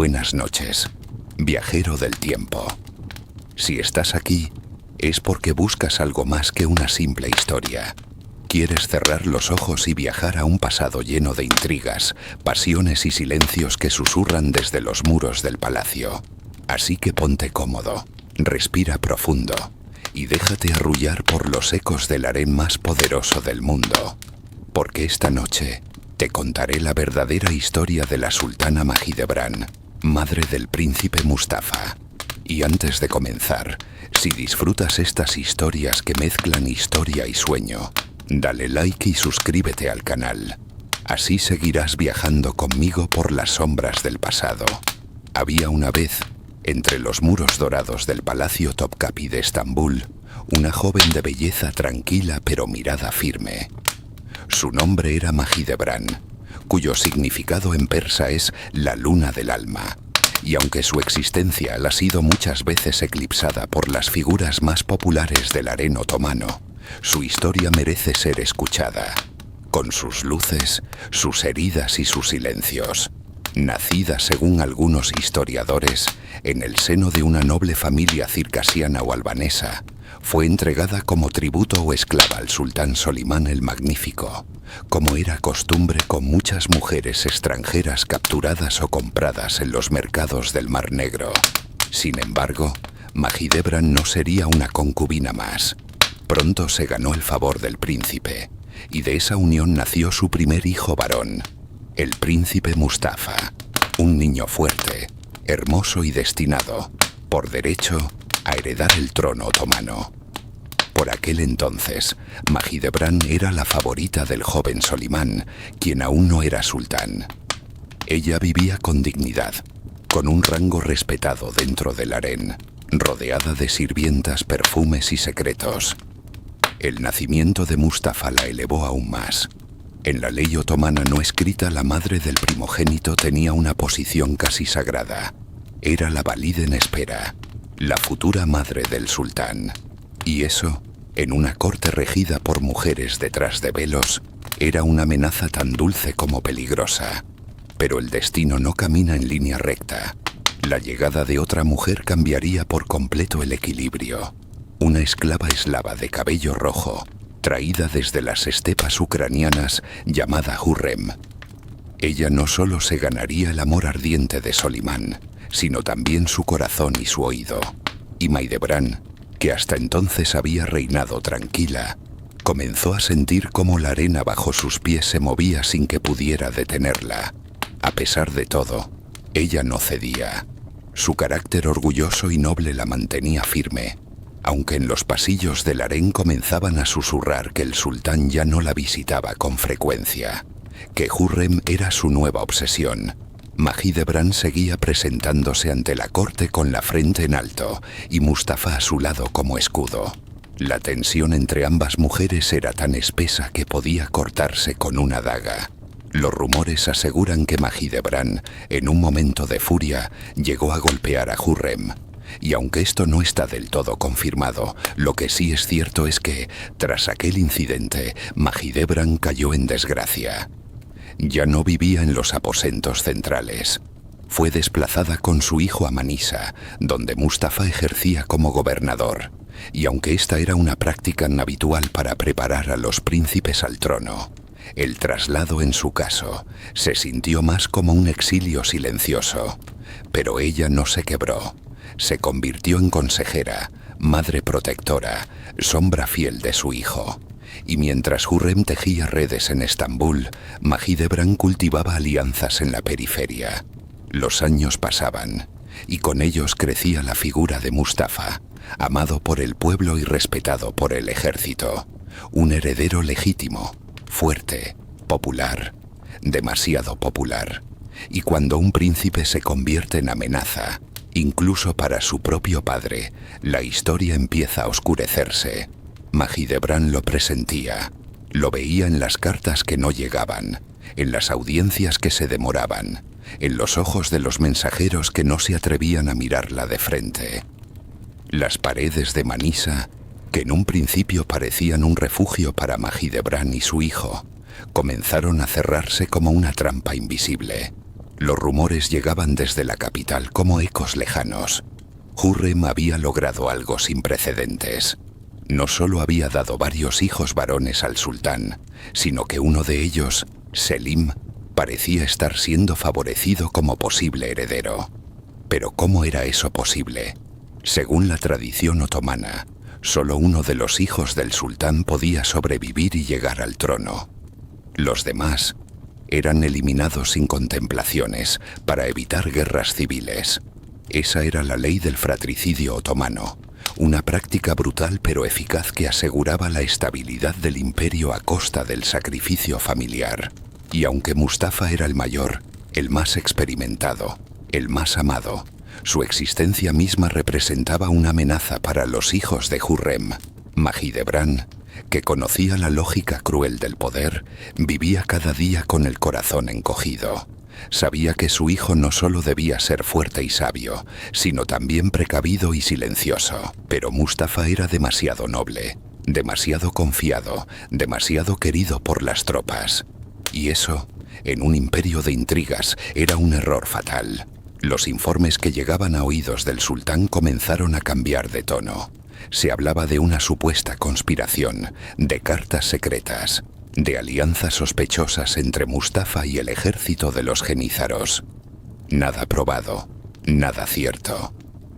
Buenas noches, viajero del tiempo. Si estás aquí, es porque buscas algo más que una simple historia. Quieres cerrar los ojos y viajar a un pasado lleno de intrigas, pasiones y silencios que susurran desde los muros del palacio. Así que ponte cómodo, respira profundo y déjate arrullar por los ecos del harén más poderoso del mundo. Porque esta noche te contaré la verdadera historia de la sultana Mahidevran, madre del príncipe Mustafa. Y antes de comenzar, si disfrutas estas historias que mezclan historia y sueño, dale like y suscríbete al canal. Así seguirás viajando conmigo por las sombras del pasado. Había una vez, entre los muros dorados del Palacio Topkapi de Estambul, una joven de belleza tranquila pero mirada firme. Su nombre era Mahidevran, cuyo significado en persa es la luna del alma, y aunque su existencia ha sido muchas veces eclipsada por las figuras más populares del harén otomano, su historia merece ser escuchada, con sus luces, sus heridas y sus silencios. Nacida, según algunos historiadores, en el seno de una noble familia circasiana o albanesa, fue entregada como tributo o esclava al sultán Solimán el Magnífico, como era costumbre con muchas mujeres extranjeras capturadas o compradas en los mercados del Mar Negro. Sin embargo, Mahidevran no sería una concubina más. Pronto se ganó el favor del príncipe, y de esa unión nació su primer hijo varón, el príncipe Mustafa, un niño fuerte, hermoso y destinado, por derecho, a heredar el trono otomano. Por aquel entonces, Mahidevran era la favorita del joven Solimán, quien aún no era sultán. Ella vivía con dignidad, con un rango respetado dentro del harén, rodeada de sirvientas, perfumes y secretos. El nacimiento de Mustafa la elevó aún más. En la ley otomana no escrita, la madre del primogénito tenía una posición casi sagrada. Era la valide en espera, la futura madre del sultán. Y eso, en una corte regida por mujeres detrás de velos, era una amenaza tan dulce como peligrosa. Pero el destino no camina en línea recta. La llegada de otra mujer cambiaría por completo el equilibrio. Una esclava eslava de cabello rojo, traída desde las estepas ucranianas, llamada Hurrem. Ella no solo se ganaría el amor ardiente de Solimán, sino también su corazón y su oído. Y Mahidevran, que hasta entonces había reinado tranquila, comenzó a sentir cómo la arena bajo sus pies se movía sin que pudiera detenerla. A pesar de todo, ella no cedía. Su carácter orgulloso y noble la mantenía firme, aunque en los pasillos del harén comenzaban a susurrar que el sultán ya no la visitaba con frecuencia, que Hurrem era su nueva obsesión. Mahidevran seguía presentándose ante la corte con la frente en alto y Mustafa a su lado como escudo. La tensión entre ambas mujeres era tan espesa que podía cortarse con una daga. Los rumores aseguran que Mahidevran, en un momento de furia, llegó a golpear a Hurrem. Y aunque esto no está del todo confirmado, lo que sí es cierto es que, tras aquel incidente, Mahidevran cayó en desgracia. Ya no vivía en los aposentos centrales. Fue desplazada con su hijo a Manisa, donde Mustafa ejercía como gobernador, y aunque esta era una práctica habitual para preparar a los príncipes al trono, el traslado en su caso se sintió más como un exilio silencioso. Pero ella no se quebró. Se convirtió en consejera, madre protectora, sombra fiel de su hijo. Y mientras Hurrem tejía redes en Estambul, Mahidevran cultivaba alianzas en la periferia. Los años pasaban, y con ellos crecía la figura de Mustafa, amado por el pueblo y respetado por el ejército. Un heredero legítimo, fuerte, popular, demasiado popular. Y cuando un príncipe se convierte en amenaza, incluso para su propio padre, la historia empieza a oscurecerse. Mahidevran lo presentía. Lo veía en las cartas que no llegaban, en las audiencias que se demoraban, en los ojos de los mensajeros que no se atrevían a mirarla de frente. Las paredes de Manisa, que en un principio parecían un refugio para Mahidevran y su hijo, comenzaron a cerrarse como una trampa invisible. Los rumores llegaban desde la capital como ecos lejanos. Hürrem había logrado algo sin precedentes. No solo había dado varios hijos varones al sultán, sino que uno de ellos, Selim, parecía estar siendo favorecido como posible heredero. Pero ¿cómo era eso posible? Según la tradición otomana, solo uno de los hijos del sultán podía sobrevivir y llegar al trono. Los demás eran eliminados sin contemplaciones para evitar guerras civiles. Esa era la ley del fratricidio otomano, una práctica brutal pero eficaz que aseguraba la estabilidad del imperio a costa del sacrificio familiar. Y aunque Mustafa era el mayor, el más experimentado, el más amado, su existencia misma representaba una amenaza para los hijos de Hürrem. Mahidevran, que conocía la lógica cruel del poder, vivía cada día con el corazón encogido. Sabía que su hijo no solo debía ser fuerte y sabio, sino también precavido y silencioso. Pero Mustafa era demasiado noble, demasiado confiado, demasiado querido por las tropas. Y eso, en un imperio de intrigas, era un error fatal. Los informes que llegaban a oídos del sultán comenzaron a cambiar de tono. Se hablaba de una supuesta conspiración, de cartas secretas, de alianzas sospechosas entre Mustafa y el ejército de los genízaros. Nada probado, nada cierto,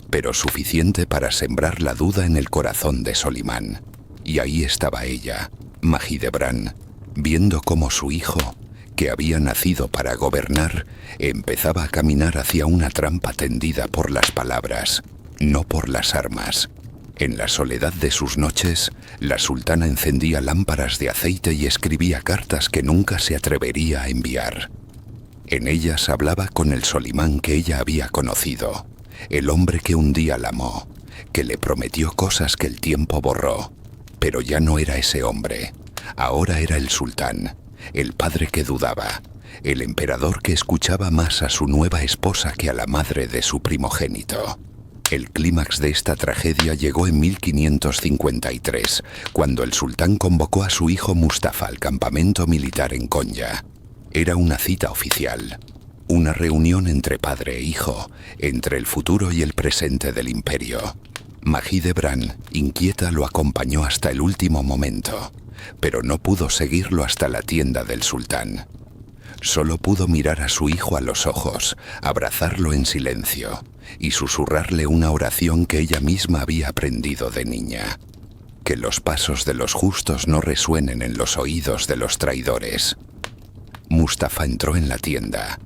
pero suficiente para sembrar la duda en el corazón de Solimán. Y ahí estaba ella, Mahidevran, viendo cómo su hijo, que había nacido para gobernar, empezaba a caminar hacia una trampa tendida por las palabras, no por las armas. En la soledad de sus noches, la sultana encendía lámparas de aceite y escribía cartas que nunca se atrevería a enviar. En ellas hablaba con el Solimán que ella había conocido, el hombre que un día la amó, que le prometió cosas que el tiempo borró. Pero ya no era ese hombre, ahora era el sultán, el padre que dudaba, el emperador que escuchaba más a su nueva esposa que a la madre de su primogénito. El clímax de esta tragedia llegó en 1553, cuando el sultán convocó a su hijo Mustafa al campamento militar en Konya. Era una cita oficial, una reunión entre padre e hijo, entre el futuro y el presente del imperio. Mahidevran, inquieta, lo acompañó hasta el último momento, pero no pudo seguirlo hasta la tienda del sultán. Solo pudo mirar a su hijo a los ojos, abrazarlo en silencio y susurrarle una oración que ella misma había aprendido de niña. Que los pasos de los justos no resuenen en los oídos de los traidores. Mustafa entró en la tienda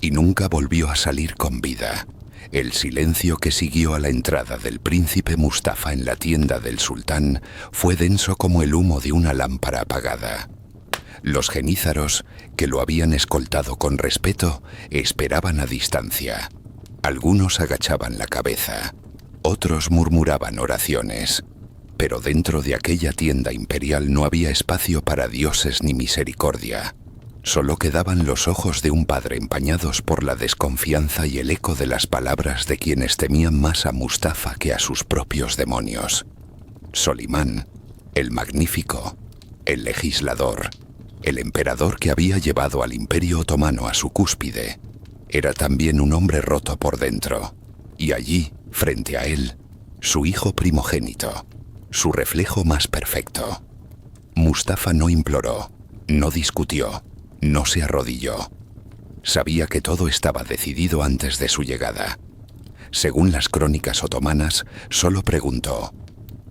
y nunca volvió a salir con vida. El silencio que siguió a la entrada del príncipe Mustafa en la tienda del sultán fue denso como el humo de una lámpara apagada. Los genízaros, que lo habían escoltado con respeto, esperaban a distancia. Algunos agachaban la cabeza, otros murmuraban oraciones. Pero dentro de aquella tienda imperial no había espacio para dioses ni misericordia. Solo quedaban los ojos de un padre empañados por la desconfianza y el eco de las palabras de quienes temían más a Mustafa que a sus propios demonios. Solimán, el magnífico, el legislador, el emperador que había llevado al imperio otomano a su cúspide, era también un hombre roto por dentro. Y allí, frente a él, su hijo primogénito, su reflejo más perfecto. Mustafa no imploró, no discutió, no se arrodilló. Sabía que todo estaba decidido antes de su llegada. Según las crónicas otomanas, solo preguntó: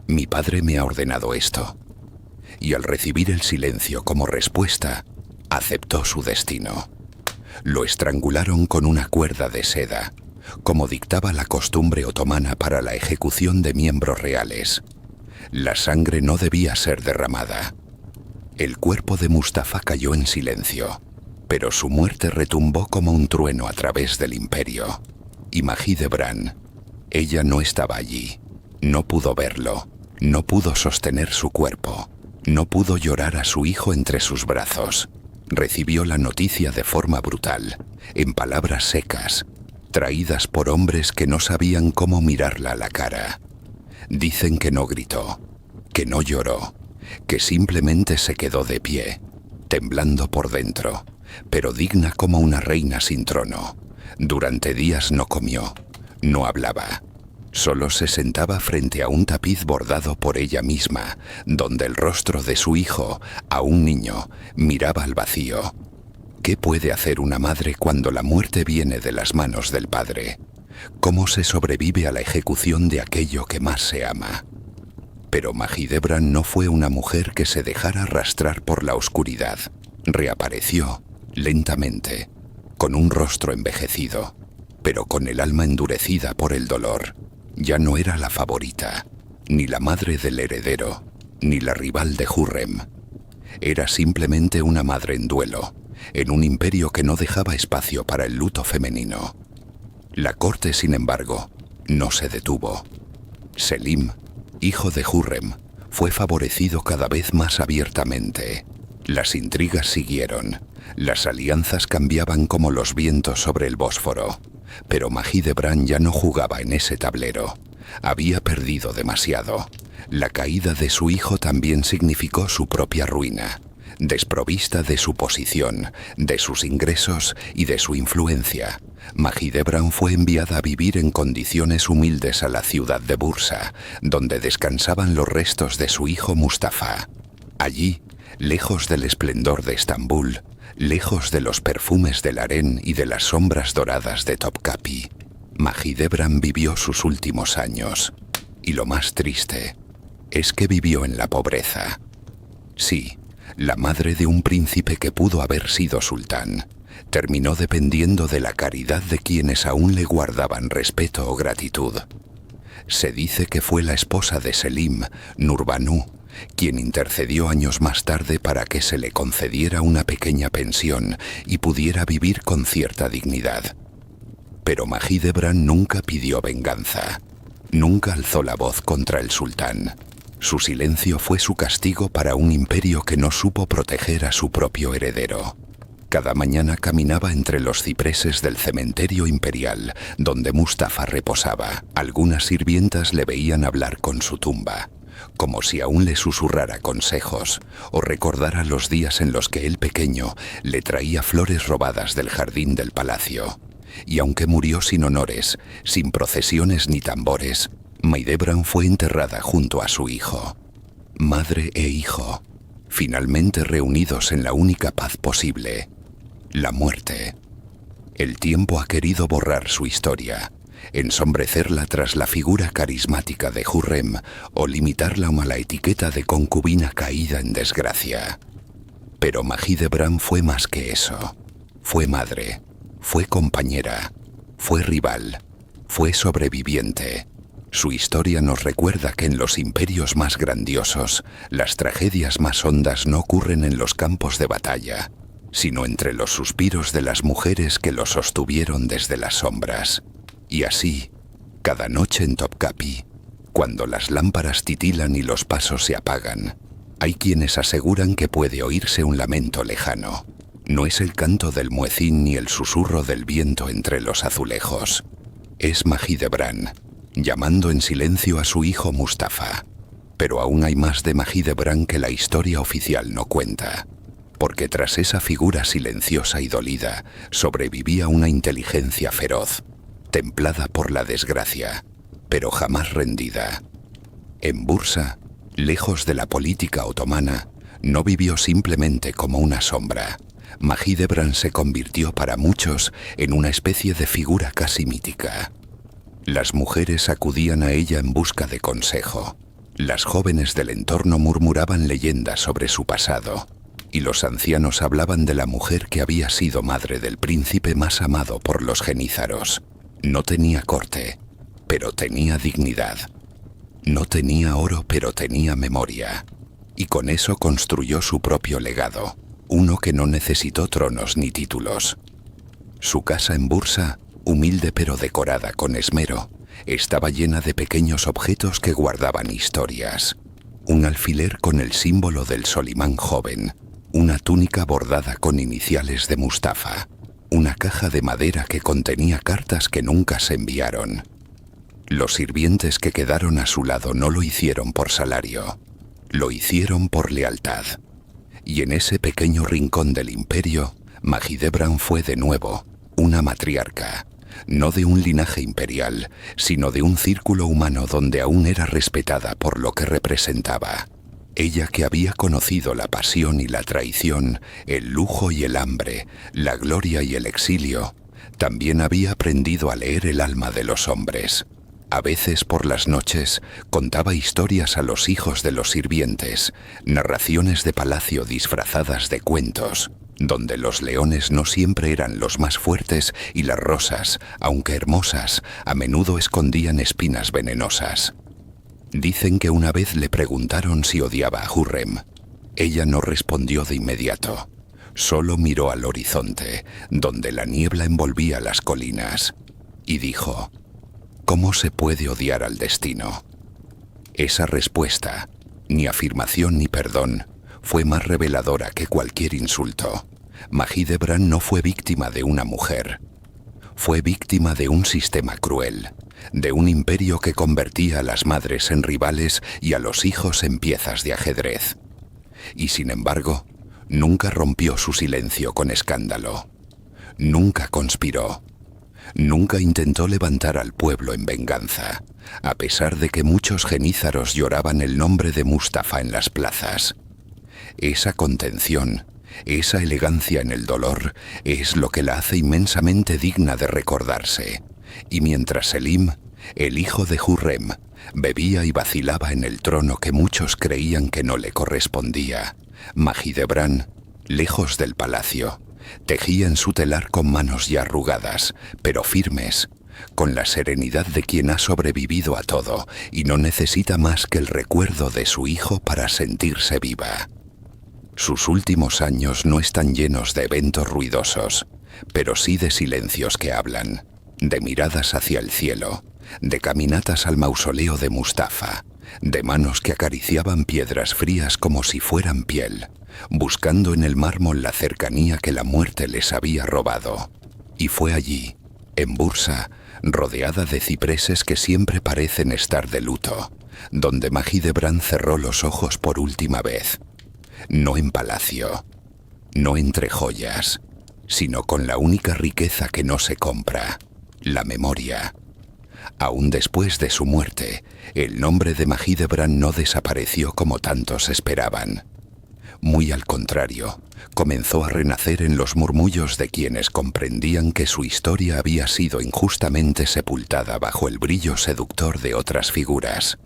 «Mi padre me ha ordenado esto». Y al recibir el silencio como respuesta, aceptó su destino. Lo estrangularon con una cuerda de seda, como dictaba la costumbre otomana para la ejecución de miembros reales. La sangre no debía ser derramada. El cuerpo de Mustafa cayó en silencio, pero su muerte retumbó como un trueno a través del imperio. Y Mahidevran, ella no estaba allí, no pudo verlo, no pudo sostener su cuerpo, no pudo llorar a su hijo entre sus brazos. Recibió la noticia de forma brutal, en palabras secas, traídas por hombres que no sabían cómo mirarla a la cara. Dicen que no gritó, que no lloró, que simplemente se quedó de pie, temblando por dentro, pero digna como una reina sin trono. Durante días no comió, no hablaba. Solo se sentaba frente a un tapiz bordado por ella misma, donde el rostro de su hijo, aún niño, miraba al vacío. ¿Qué puede hacer una madre cuando la muerte viene de las manos del padre? ¿Cómo se sobrevive a la ejecución de aquello que más se ama? Pero Mahidevran no fue una mujer que se dejara arrastrar por la oscuridad. Reapareció, lentamente, con un rostro envejecido, pero con el alma endurecida por el dolor. Ya no era la favorita, ni la madre del heredero, ni la rival de Hurrem. Era simplemente una madre en duelo, en un imperio que no dejaba espacio para el luto femenino. La corte, sin embargo, no se detuvo. Selim, hijo de Hurrem, fue favorecido cada vez más abiertamente. Las intrigas siguieron, las alianzas cambiaban como los vientos sobre el Bósforo. Pero Mahidevran ya no jugaba en ese tablero. Había perdido demasiado. La caída de su hijo también significó su propia ruina. Desprovista de su posición, de sus ingresos y de su influencia, Mahidevran fue enviada a vivir en condiciones humildes a la ciudad de Bursa, donde descansaban los restos de su hijo Mustafa. Allí, lejos del esplendor de Estambul, lejos de los perfumes del harén y de las sombras doradas de Topkapi, Mahidevran vivió sus últimos años. Y lo más triste es que vivió en la pobreza. Sí, la madre de un príncipe que pudo haber sido sultán, terminó dependiendo de la caridad de quienes aún le guardaban respeto o gratitud. Se dice que fue la esposa de Selim, Nurbanu, quien intercedió años más tarde para que se le concediera una pequeña pensión y pudiera vivir con cierta dignidad. Pero Mahidevran nunca pidió venganza, nunca alzó la voz contra el sultán. Su silencio fue su castigo para un imperio que no supo proteger a su propio heredero. Cada mañana caminaba entre los cipreses del cementerio imperial, donde Mustafa reposaba. Algunas sirvientas le veían hablar con su tumba, como si aún le susurrara consejos o recordara los días en los que el pequeño le traía flores robadas del jardín del palacio. Y aunque murió sin honores, sin procesiones ni tambores, Mahidevran fue enterrada junto a su hijo. Madre e hijo, finalmente reunidos en la única paz posible, la muerte. El tiempo ha querido borrar su historia, ensombrecerla tras la figura carismática de Hurrem o limitarla a la etiqueta de concubina caída en desgracia. Pero Mahidevran fue más que eso. Fue madre, fue compañera, fue rival, fue sobreviviente. Su historia nos recuerda que en los imperios más grandiosos, las tragedias más hondas no ocurren en los campos de batalla, sino entre los suspiros de las mujeres que los sostuvieron desde las sombras. Y así, cada noche en Topkapi, cuando las lámparas titilan y los pasos se apagan, hay quienes aseguran que puede oírse un lamento lejano. No es el canto del muecín ni el susurro del viento entre los azulejos. Es Mahidevran, llamando en silencio a su hijo Mustafa. Pero aún hay más de Mahidevran que la historia oficial no cuenta, porque tras esa figura silenciosa y dolida sobrevivía una inteligencia feroz, templada por la desgracia, pero jamás rendida. En Bursa, lejos de la política otomana, no vivió simplemente como una sombra. Mahidevran se convirtió para muchos en una especie de figura casi mítica. Las mujeres acudían a ella en busca de consejo. Las jóvenes del entorno murmuraban leyendas sobre su pasado, y los ancianos hablaban de la mujer que había sido madre del príncipe más amado por los genízaros. No tenía corte, pero tenía dignidad. No tenía oro, pero tenía memoria. Y con eso construyó su propio legado, uno que no necesitó tronos ni títulos. Su casa en Bursa, humilde pero decorada con esmero, estaba llena de pequeños objetos que guardaban historias. Un alfiler con el símbolo del Solimán joven, una túnica bordada con iniciales de Mustafa, una caja de madera que contenía cartas que nunca se enviaron. Los sirvientes que quedaron a su lado no lo hicieron por salario, lo hicieron por lealtad. Y en ese pequeño rincón del imperio, Mahidevran fue de nuevo una matriarca, no de un linaje imperial, sino de un círculo humano donde aún era respetada por lo que representaba. Ella que había conocido la pasión y la traición, el lujo y el hambre, la gloria y el exilio, también había aprendido a leer el alma de los hombres. A veces por las noches contaba historias a los hijos de los sirvientes, narraciones de palacio disfrazadas de cuentos, donde los leones no siempre eran los más fuertes y las rosas, aunque hermosas, a menudo escondían espinas venenosas. Dicen que una vez le preguntaron si odiaba a Hurrem. Ella no respondió de inmediato. Solo miró al horizonte, donde la niebla envolvía las colinas, y dijo: ¿cómo se puede odiar al destino? Esa respuesta, ni afirmación ni perdón, fue más reveladora que cualquier insulto. Mahidevran no fue víctima de una mujer. Fue víctima de un sistema cruel, de un imperio que convertía a las madres en rivales y a los hijos en piezas de ajedrez. Y sin embargo, nunca rompió su silencio con escándalo. Nunca conspiró. Nunca intentó levantar al pueblo en venganza, a pesar de que muchos genízaros lloraban el nombre de Mustafa en las plazas. Esa contención, esa elegancia en el dolor, es lo que la hace inmensamente digna de recordarse. Y mientras Selim, el hijo de Hurrem, bebía y vacilaba en el trono que muchos creían que no le correspondía, Mahidevran, lejos del palacio, tejía en su telar con manos ya arrugadas, pero firmes, con la serenidad de quien ha sobrevivido a todo y no necesita más que el recuerdo de su hijo para sentirse viva. Sus últimos años no están llenos de eventos ruidosos, pero sí de silencios que hablan, de miradas hacia el cielo, de caminatas al mausoleo de Mustafa, de manos que acariciaban piedras frías como si fueran piel, buscando en el mármol la cercanía que la muerte les había robado. Y fue allí, en Bursa, rodeada de cipreses que siempre parecen estar de luto, donde Mahidevran cerró los ojos por última vez. No en palacio, no entre joyas, sino con la única riqueza que no se compra, la memoria. Aún después de su muerte, el nombre de Mahidevran no desapareció como tantos esperaban. Muy al contrario, comenzó a renacer en los murmullos de quienes comprendían que su historia había sido injustamente sepultada bajo el brillo seductor de otras figuras.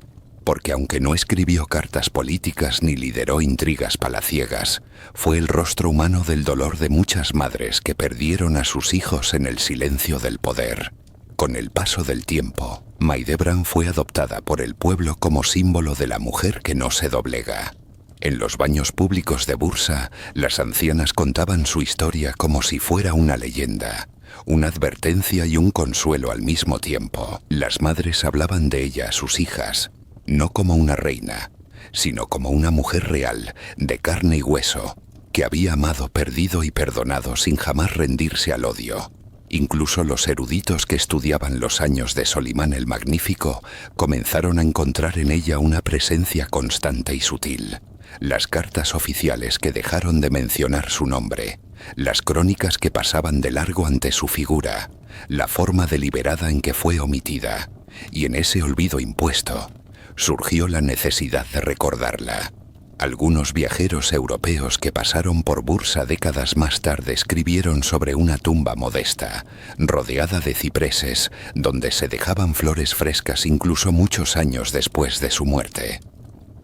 Porque aunque no escribió cartas políticas ni lideró intrigas palaciegas, fue el rostro humano del dolor de muchas madres que perdieron a sus hijos en el silencio del poder. Con el paso del tiempo, Mahidevran fue adoptada por el pueblo como símbolo de la mujer que no se doblega. En los baños públicos de Bursa, las ancianas contaban su historia como si fuera una leyenda, una advertencia y un consuelo al mismo tiempo. Las madres hablaban de ella a sus hijas, no como una reina, sino como una mujer real, de carne y hueso, que había amado, perdido y perdonado sin jamás rendirse al odio. Incluso los eruditos que estudiaban los años de Solimán el Magnífico comenzaron a encontrar en ella una presencia constante y sutil. Las cartas oficiales que dejaron de mencionar su nombre, las crónicas que pasaban de largo ante su figura, la forma deliberada en que fue omitida, y en ese olvido impuesto, surgió la necesidad de recordarla. Algunos viajeros europeos que pasaron por Bursa décadas más tarde escribieron sobre una tumba modesta, rodeada de cipreses, donde se dejaban flores frescas incluso muchos años después de su muerte.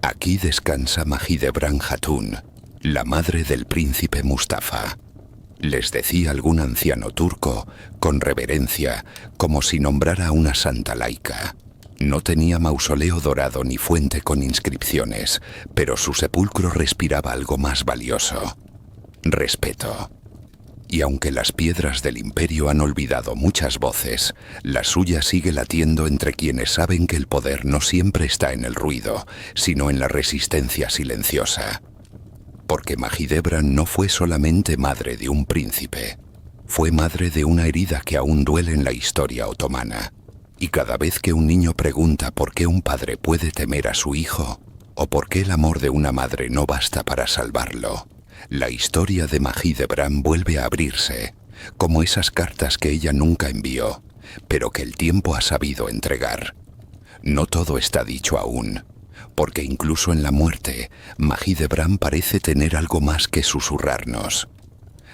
Aquí descansa Mahidevran Hatun, la madre del príncipe Mustafa. Les decía algún anciano turco, con reverencia, como si nombrara a una santa laica. No tenía mausoleo dorado ni fuente con inscripciones, pero su sepulcro respiraba algo más valioso: respeto. Y aunque las piedras del imperio han olvidado muchas voces, la suya sigue latiendo entre quienes saben que el poder no siempre está en el ruido, sino en la resistencia silenciosa. Porque Mahidevran no fue solamente madre de un príncipe, fue madre de una herida que aún duele en la historia otomana. Y cada vez que un niño pregunta por qué un padre puede temer a su hijo, o por qué el amor de una madre no basta para salvarlo, La historia de Mahidevran vuelve a abrirse, como esas cartas que ella nunca envió, pero que el tiempo ha sabido entregar. No todo está dicho aún, porque incluso en la muerte, Mahidevran parece tener algo más que susurrarnos.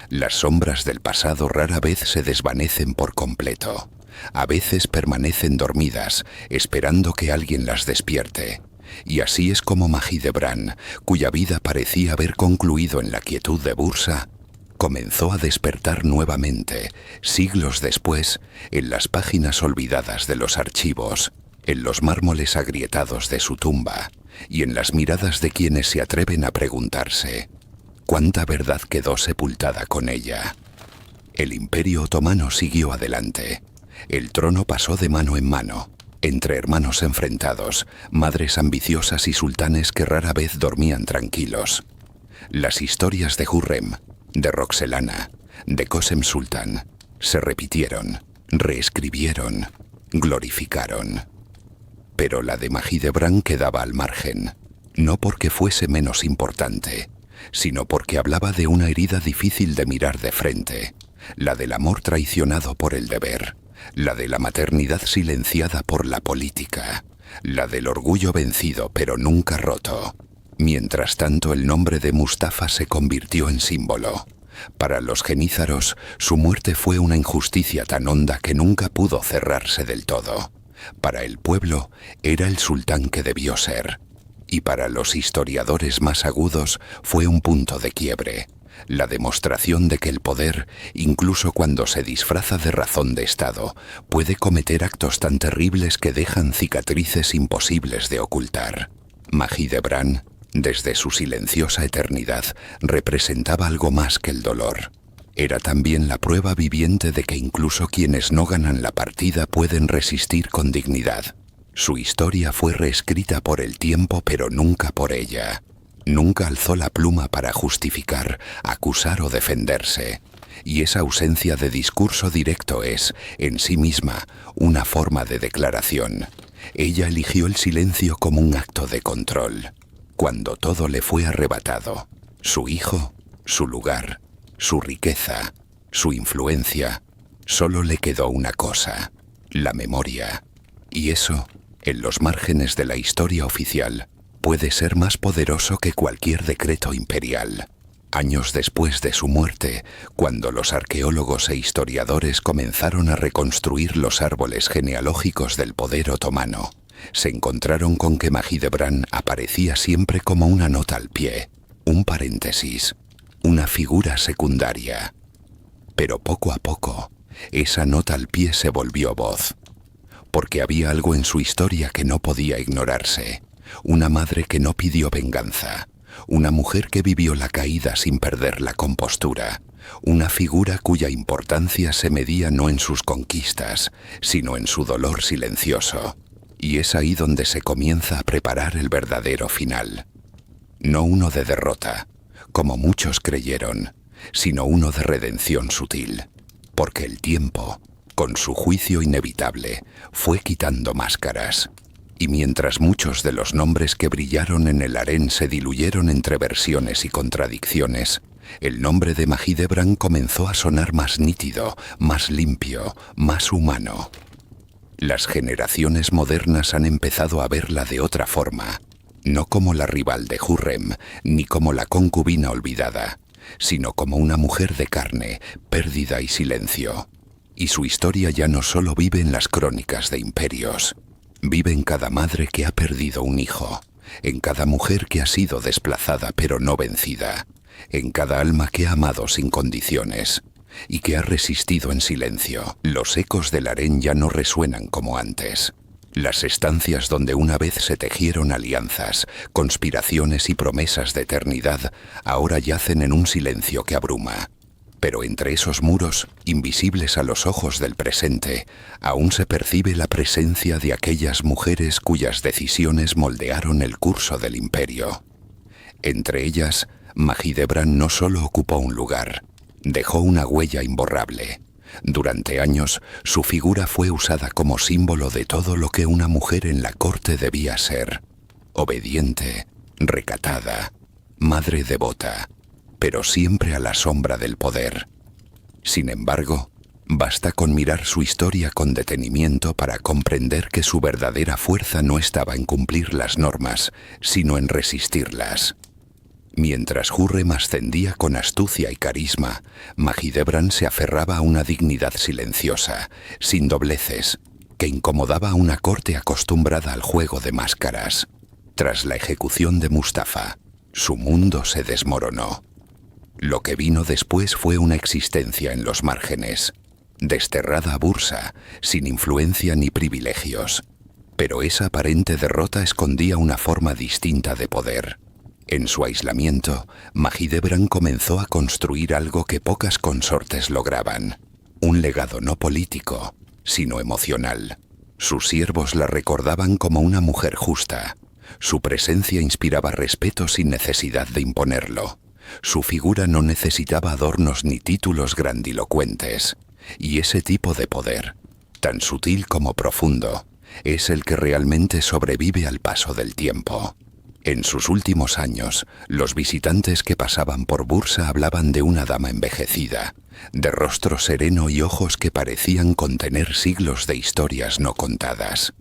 Las sombras del pasado rara vez se desvanecen por completo. A veces permanecen dormidas, esperando que alguien las despierte. Y así es como Mahidevran, cuya vida parecía haber concluido en la quietud de Bursa, comenzó a despertar nuevamente, siglos después, en las páginas olvidadas de los archivos, en los mármoles agrietados de su tumba y en las miradas de quienes se atreven a preguntarse ¿cuánta verdad quedó sepultada con ella? El Imperio Otomano siguió adelante. El trono pasó de mano en mano, entre hermanos enfrentados, madres ambiciosas y sultanes que rara vez dormían tranquilos. Las historias de Hürrem, de Roxelana, de Kösem Sultan, se repitieron, reescribieron, glorificaron. Pero la de Mahidevran quedaba al margen, no porque fuese menos importante, sino porque hablaba de una herida difícil de mirar de frente, la del amor traicionado por el deber, la de la maternidad silenciada por la política, la del orgullo vencido pero nunca roto. Mientras tanto, el nombre de Mustafa se convirtió en símbolo. Para los genízaros, su muerte fue una injusticia tan honda que nunca pudo cerrarse del todo. Para el pueblo, era el sultán que debió ser. Y para los historiadores más agudos, fue un punto de quiebre. La demostración de que el poder, incluso cuando se disfraza de razón de Estado, puede cometer actos tan terribles que dejan cicatrices imposibles de ocultar. Mahidevran, desde su silenciosa eternidad, representaba algo más que el dolor. Era también la prueba viviente de que incluso quienes no ganan la partida pueden resistir con dignidad. Su historia fue reescrita por el tiempo, pero nunca por ella. Nunca alzó la pluma para justificar, acusar o defenderse. Y esa ausencia de discurso directo es, en sí misma, una forma de declaración. Ella eligió el silencio como un acto de control. Cuando todo le fue arrebatado, su hijo, su lugar, su riqueza, su influencia, solo le quedó una cosa, la memoria. Y eso, en los márgenes de la historia oficial, puede ser más poderoso que cualquier decreto imperial. Años después de su muerte, cuando los arqueólogos e historiadores comenzaron a reconstruir los árboles genealógicos del poder otomano, se encontraron con que Mahidevran aparecía siempre como una nota al pie, un paréntesis, una figura secundaria. Pero poco a poco, esa nota al pie se volvió voz, porque había algo en su historia que no podía ignorarse. Una madre que no pidió venganza, una mujer que vivió la caída sin perder la compostura, una figura cuya importancia se medía no en sus conquistas, sino en su dolor silencioso. Y es ahí donde se comienza a preparar el verdadero final. No uno de derrota, como muchos creyeron, sino uno de redención sutil, porque el tiempo, con su juicio inevitable, fue quitando máscaras. Y mientras muchos de los nombres que brillaron en el harén se diluyeron entre versiones y contradicciones, el nombre de Mahidevran comenzó a sonar más nítido, más limpio, más humano. Las generaciones modernas han empezado a verla de otra forma, no como la rival de Hürrem, ni como la concubina olvidada, sino como una mujer de carne, pérdida y silencio. Y su historia ya no solo vive en las crónicas de imperios. Vive en cada madre que ha perdido un hijo, en cada mujer que ha sido desplazada pero no vencida, en cada alma que ha amado sin condiciones y que ha resistido en silencio. Los ecos del harén ya no resuenan como antes. Las estancias donde una vez se tejieron alianzas, conspiraciones y promesas de eternidad, ahora yacen en un silencio que abruma. Pero entre esos muros, invisibles a los ojos del presente, aún se percibe la presencia de aquellas mujeres cuyas decisiones moldearon el curso del imperio. Entre ellas, Mahidevran no solo ocupó un lugar, dejó una huella imborrable. Durante años, su figura fue usada como símbolo de todo lo que una mujer en la corte debía ser: obediente, recatada, madre devota, pero siempre a la sombra del poder. Sin embargo, basta con mirar su historia con detenimiento para comprender que su verdadera fuerza no estaba en cumplir las normas, sino en resistirlas. Mientras Hürrem ascendía con astucia y carisma, Mahidevran se aferraba a una dignidad silenciosa, sin dobleces, que incomodaba a una corte acostumbrada al juego de máscaras. Tras la ejecución de Mustafa, su mundo se desmoronó. Lo que vino después fue una existencia en los márgenes, desterrada a Bursa, sin influencia ni privilegios. Pero esa aparente derrota escondía una forma distinta de poder. En su aislamiento, Mahidevran comenzó a construir algo que pocas consortes lograban: un legado no político, sino emocional. Sus siervos la recordaban como una mujer justa. Su presencia inspiraba respeto sin necesidad de imponerlo. Su figura no necesitaba adornos ni títulos grandilocuentes. Y ese tipo de poder, tan sutil como profundo, es el que realmente sobrevive al paso del tiempo. En sus últimos años, los visitantes que pasaban por Bursa hablaban de una dama envejecida, de rostro sereno y ojos que parecían contener siglos de historias no contadas.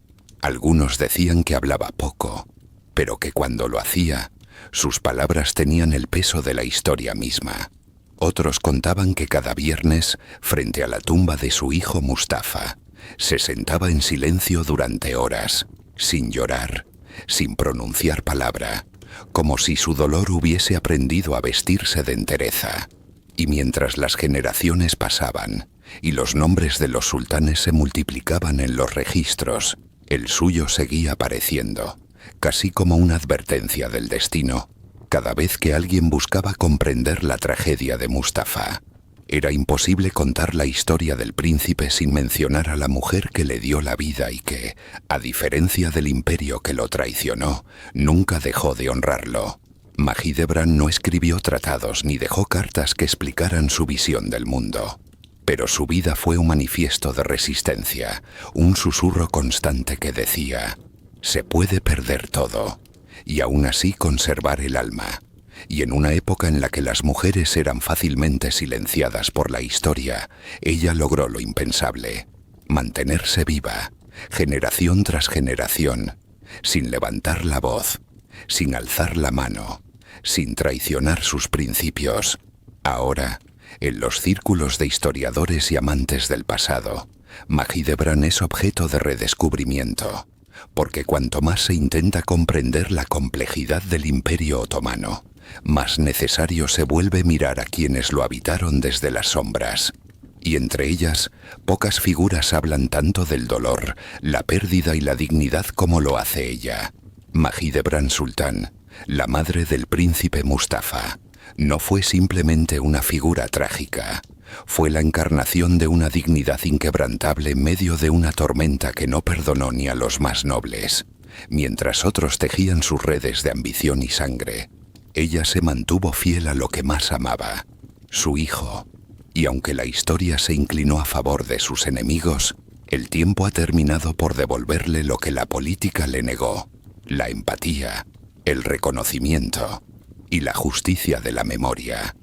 Algunos decían que hablaba poco, pero que cuando lo hacía, sus palabras tenían el peso de la historia misma. Otros contaban que cada viernes, frente a la tumba de su hijo Mustafa, se sentaba en silencio durante horas, sin llorar, sin pronunciar palabra, como si su dolor hubiese aprendido a vestirse de entereza. Y mientras las generaciones pasaban y los nombres de los sultanes se multiplicaban en los registros, el suyo seguía apareciendo, casi como una advertencia del destino, cada vez que alguien buscaba comprender la tragedia de Mustafa. Era imposible contar la historia del príncipe sin mencionar a la mujer que le dio la vida y que, a diferencia del imperio que lo traicionó, nunca dejó de honrarlo. Mahidevran no escribió tratados ni dejó cartas que explicaran su visión del mundo. Pero su vida fue un manifiesto de resistencia, un susurro constante que decía: se puede perder todo, y aún así conservar el alma. Y en una época en la que las mujeres eran fácilmente silenciadas por la historia, ella logró lo impensable: mantenerse viva, generación tras generación, sin levantar la voz, sin alzar la mano, sin traicionar sus principios. Ahora, en los círculos de historiadores y amantes del pasado, Mahidevran es objeto de redescubrimiento, porque cuanto más se intenta comprender la complejidad del Imperio Otomano, más necesario se vuelve mirar a quienes lo habitaron desde las sombras. Y entre ellas, pocas figuras hablan tanto del dolor, la pérdida y la dignidad como lo hace ella. Mahidevran Sultán, la madre del príncipe Mustafa, no fue simplemente una figura trágica. Fue la encarnación de una dignidad inquebrantable en medio de una tormenta que no perdonó ni a los más nobles. Mientras otros tejían sus redes de ambición y sangre, ella se mantuvo fiel a lo que más amaba: su hijo. Y aunque la historia se inclinó a favor de sus enemigos, el tiempo ha terminado por devolverle lo que la política le negó: la empatía, el reconocimiento y la justicia de la memoria.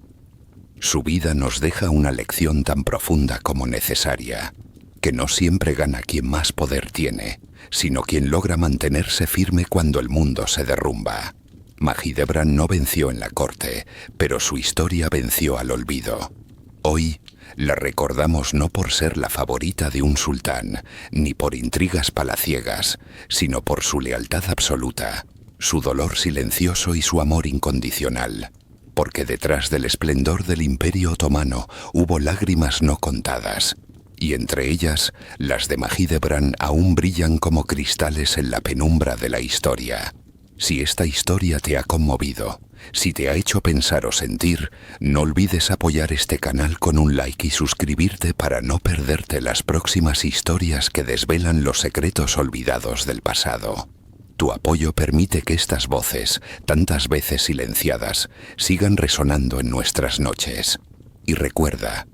Su vida nos deja una lección tan profunda como necesaria, que no siempre gana quien más poder tiene, sino quien logra mantenerse firme cuando el mundo se derrumba. Mahidevran no venció en la corte, pero su historia venció al olvido. Hoy la recordamos no por ser la favorita de un sultán, ni por intrigas palaciegas, sino por su lealtad absoluta, su dolor silencioso y su amor incondicional. Porque detrás del esplendor del Imperio Otomano hubo lágrimas no contadas, y entre ellas, las de Mahidevran aún brillan como cristales en la penumbra de la historia. Si esta historia te ha conmovido, si te ha hecho pensar o sentir, no olvides apoyar este canal con un like y suscribirte para no perderte las próximas historias que desvelan los secretos olvidados del pasado. Tu apoyo permite que estas voces, tantas veces silenciadas, sigan resonando en nuestras noches. Y recuerda,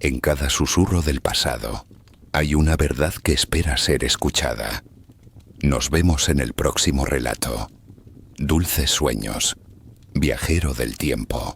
en cada susurro del pasado, hay una verdad que espera ser escuchada. Nos vemos en el próximo relato. Dulces sueños, viajero del tiempo.